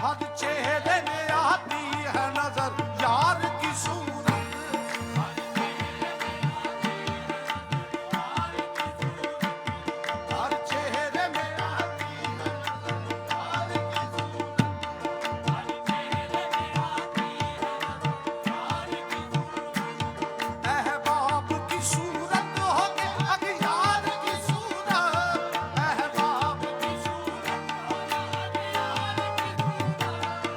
हर चेहरे में आती है नजर यार की सूरत, हर चेहरे में आती है नजर यार की सूरत, अहबाब की सूरत हो के अगियार की सूरत, अहबाब की सूरत हो के अगियार की सूरत,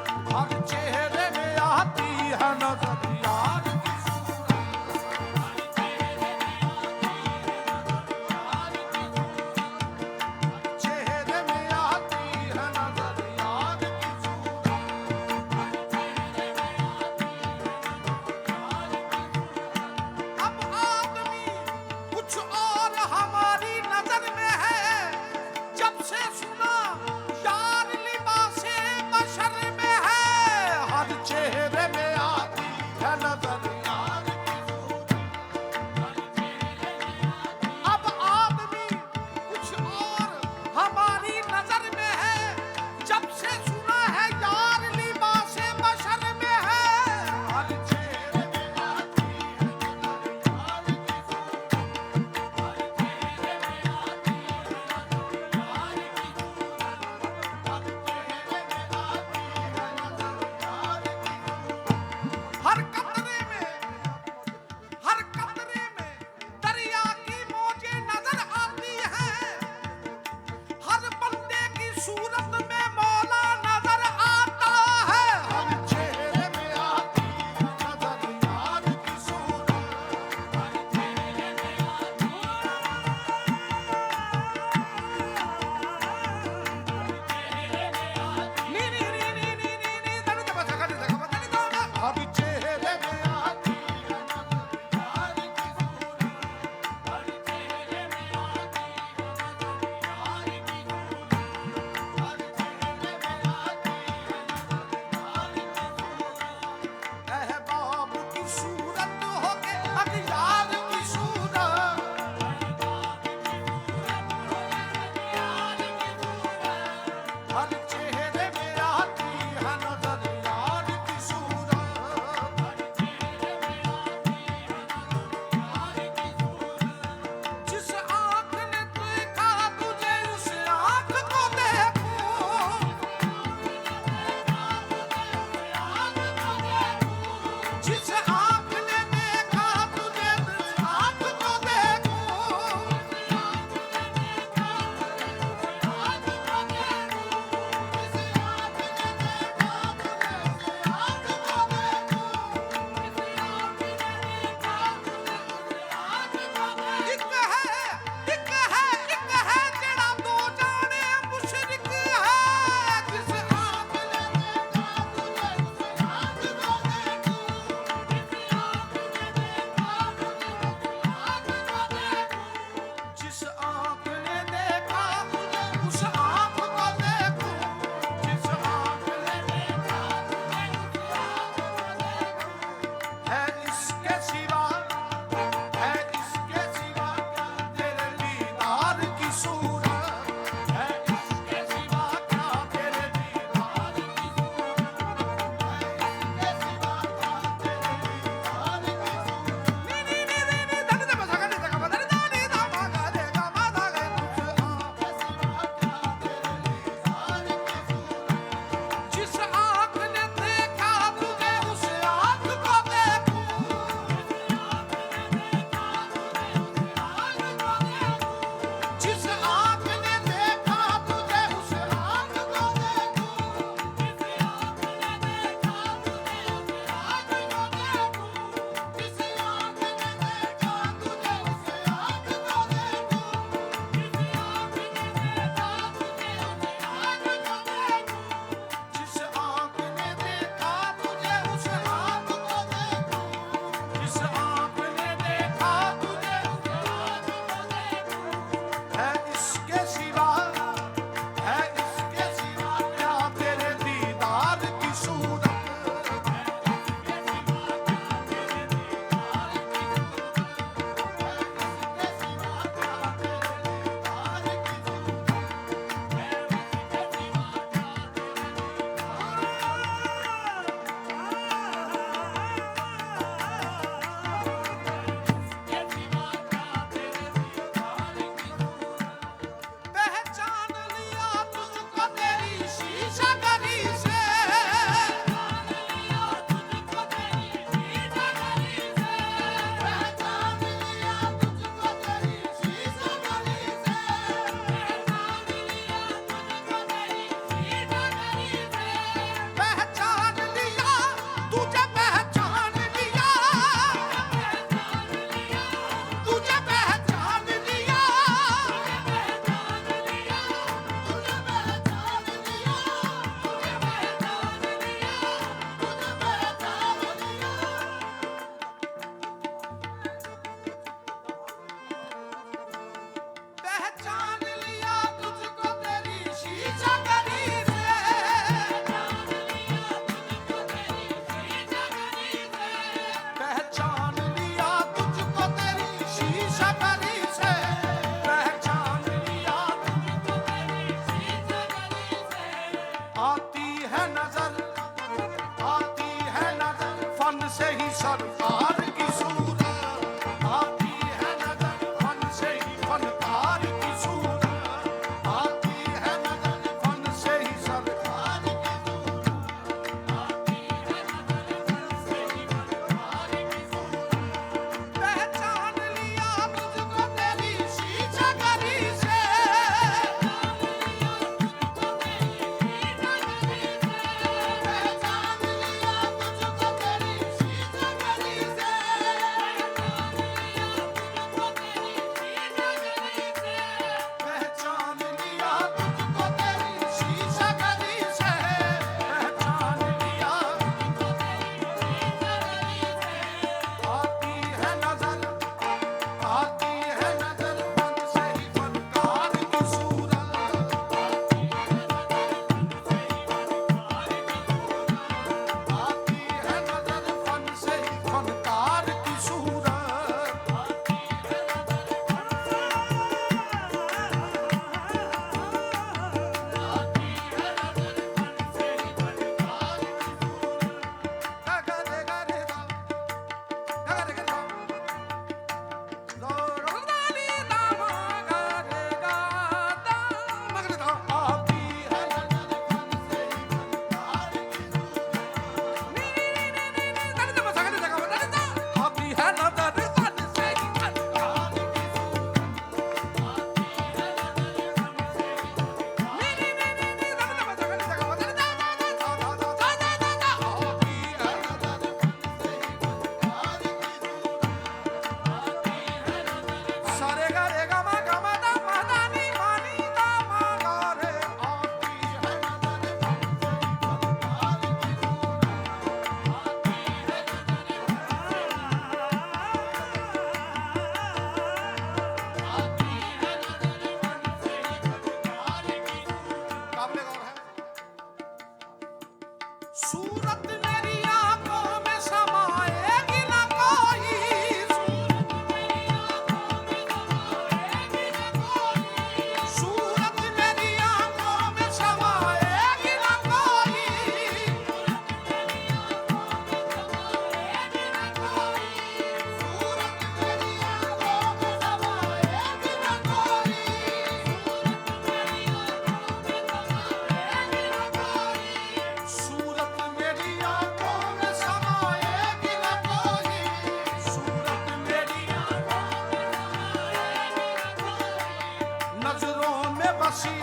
बसी,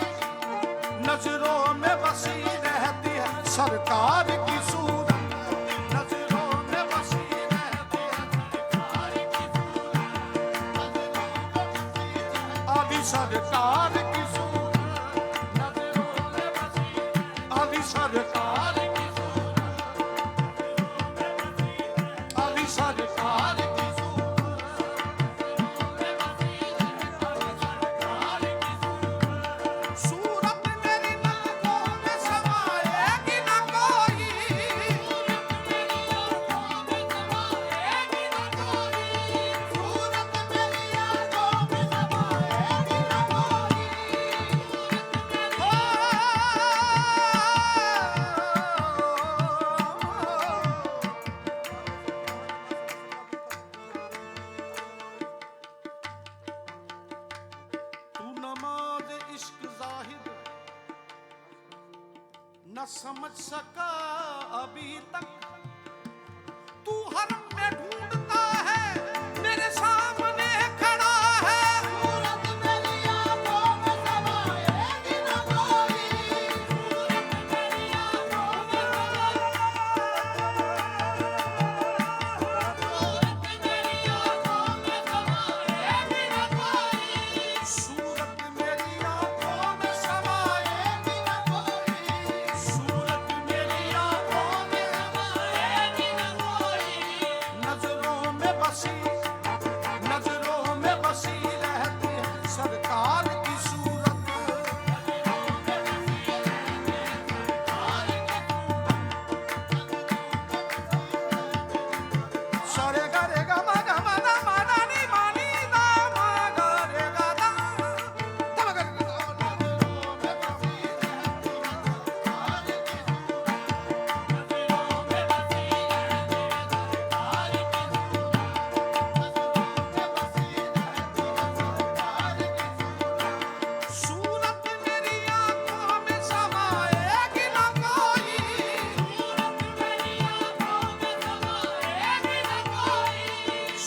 नजरों में बसी रहती है सरकार की सूरत। नजरों में बसी रहती है सरकार की सूरत। आदि सरकार की सूरत, नजरों में बसी, आदि सरकार की सूरत, आदि सरकार की सूरत। मेरी नजरों में समाएगी न कोई, सूरत मेरी आंखों में समाएगी न कोई। तू नमाज इश्क जाहिर न समझ सका अभी तक, तू हरम में ढूंढता है मेरे सामने खड़ा है। सूरत मेरी आंखों में समाएगी न कोई, सूरत मेरी आंखों में सूरत मेरी आंखों में समाएगी न कोई, सूरत मेरी आंखों में समाएगी न कोई। नजरों में बसी, नजरों में बसी रहती है सरकार की सूरत। सरे गरे ग म ग म द म द नि म नि द म ग रे ग द ध म ग रे ग द। नजरों में बसी रहती है सरकार की सूरत। मेरी आंखों में समाएगी न कोई, सूरत मेरी आंखों में समाएगी न कोई,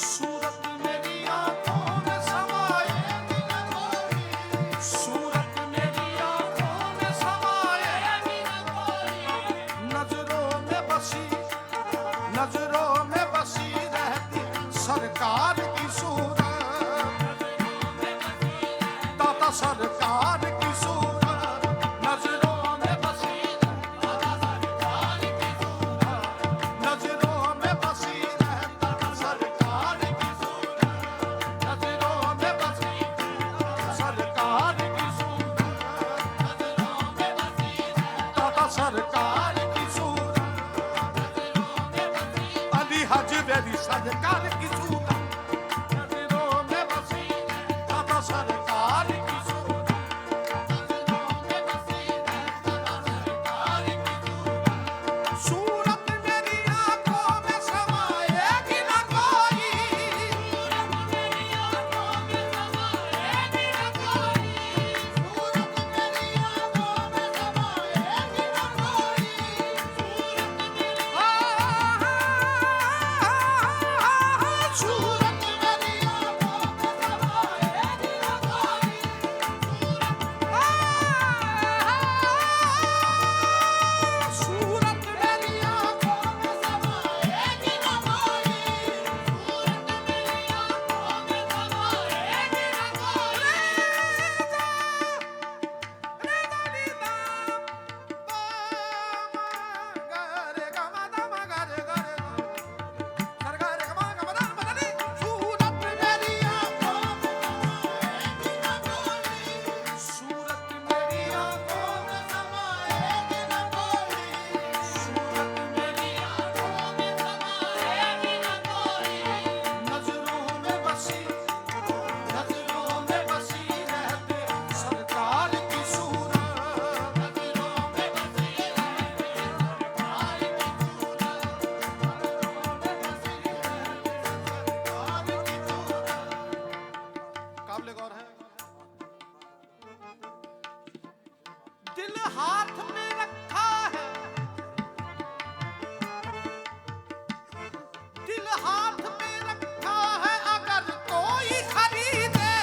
सूरत मेरी आंखों में समाएगी न कोई, सूरत मेरी आंखों में समाएगी न कोई। नजरों में बसी, नजरों में बसी रहती सरकार की सूरत। दाता सरकार की सूरत, नजरों में बसी, दाता सरकार की सूरत, नजरों में बसी रहता सरकार की सूरत, नजरों में बसी सरकार की सूरत, नजरों में बसी दाता सरकार की सूरत। अली हज वेरी सरकार की सूरत, नजरों में बसी दाता सरकार की सूरत, नजरों में बसी दाता सरकार की सूरत। सूरत मेरी आंखों में समाएगी न कोई, सूरत मेरी आंखों में समाएगी न कोई, सूरत मेरी आंखों में समाएगी न कोई, सूरत मेरी आंखों में समाएगी न कोई, सूरत मेरी आंखों में समाएगी न कोई, सूरत मेरी आंखों में समाएगी न कोई। रे दा रे दा रे ग म द म ग रे ग रे ग रे ग म ग म द म द नि। सूरत मेरी आंखों में समाएगी न कोई, सूरत मेरी आंखों में समाएगी न कोई, सूरत मेरी आंखों में समाएगी न कोई। नजरों में बसी, नजरों में बसी रहते सरकार की सूरत, नजरों में बसी रहते सरकार की सूरत, नजरों में बसी रहते सरकार की सूरत। काबिल गौर है। दिल हाथ में रखा है, दिल हाथ में रखा है अगर कोई खरीदे,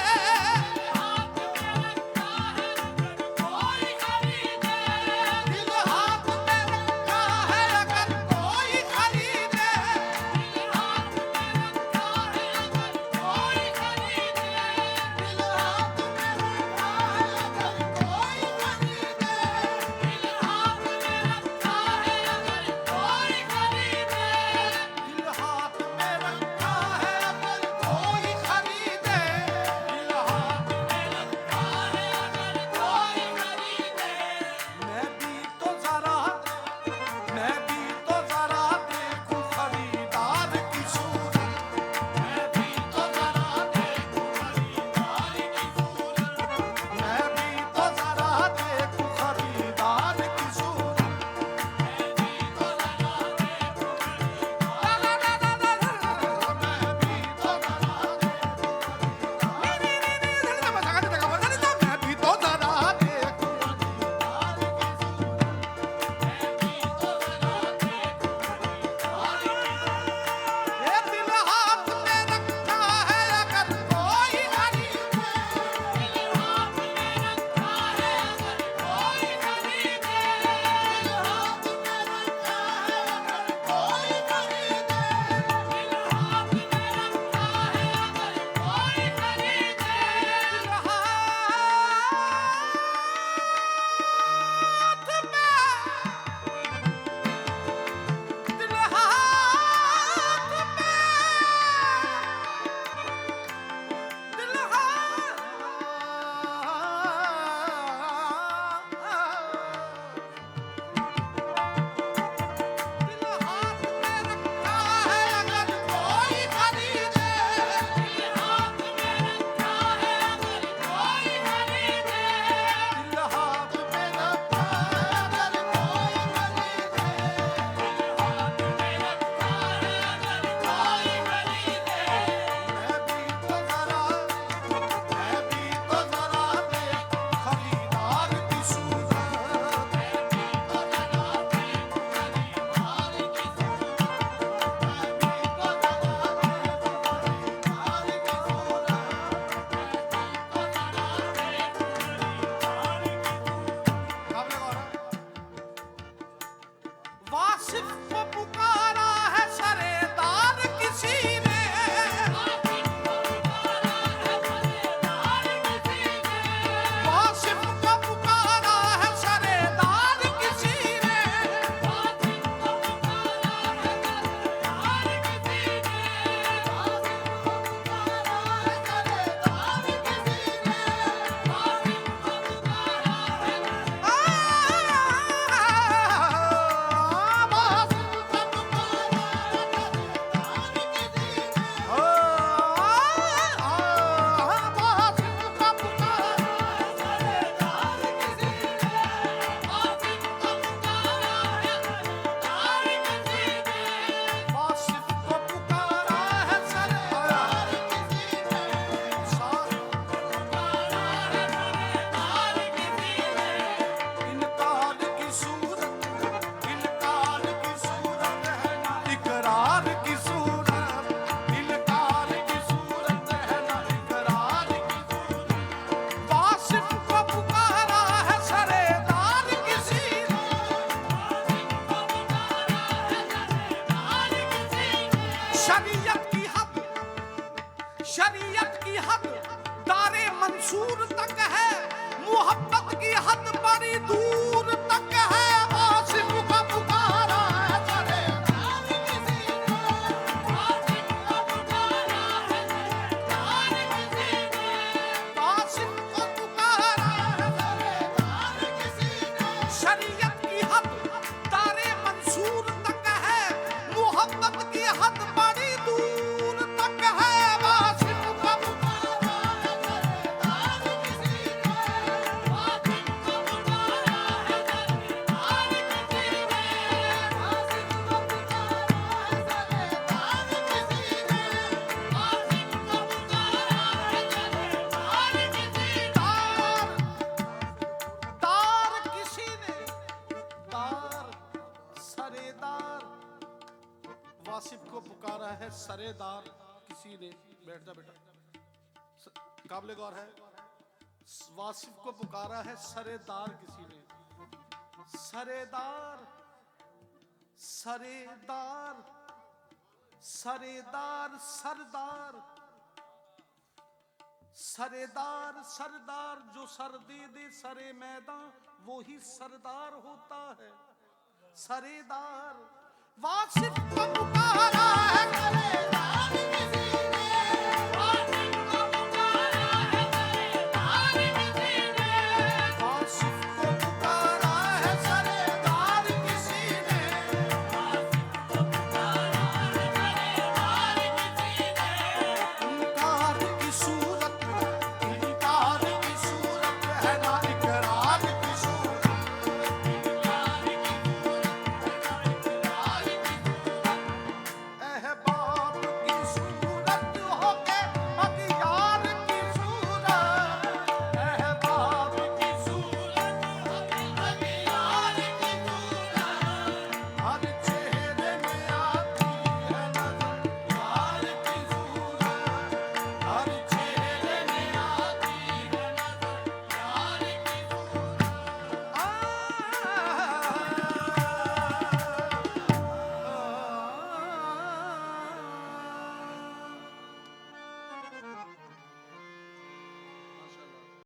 हाथ में रखा है अगर शरीयत की हद, शरीयत की हद दारे मंसूर तक है, मोहब्बत की हद बड़ी दूर तक है। आशिक का पुकारा है सरदार किसी ने, आशिक का पुकारा है सरदार किसी ने, आशिक का पुकारा है सरदार किसी ने। शरीयत की हद दारे मंसूर तक है, मोहब्बत की हद बड़ी दूर तक है। आशिक का पुकारा है सरदार किसी ने, आशिक का पुकारा है सरदार किसी ने, आशिक का पुकारा है सरदार किसी ने, आशिक का पुकारा है सरदार किसी ने। तार किसी ने, तार सरेदार, वासिफ को पुकारा है सरेदार किसी ने। बैठ जा बेटा, काबिले गौर है। वासिफ को पुकारा है सरेदार किसी ने। सरेदार, सरेदार, सरेदार, सरदार, सरेदार, सरदार जो सर दे दे सरे मैदान वो ही सरदार होता है। सरेदार वासिफ को पुकारा है सरेदार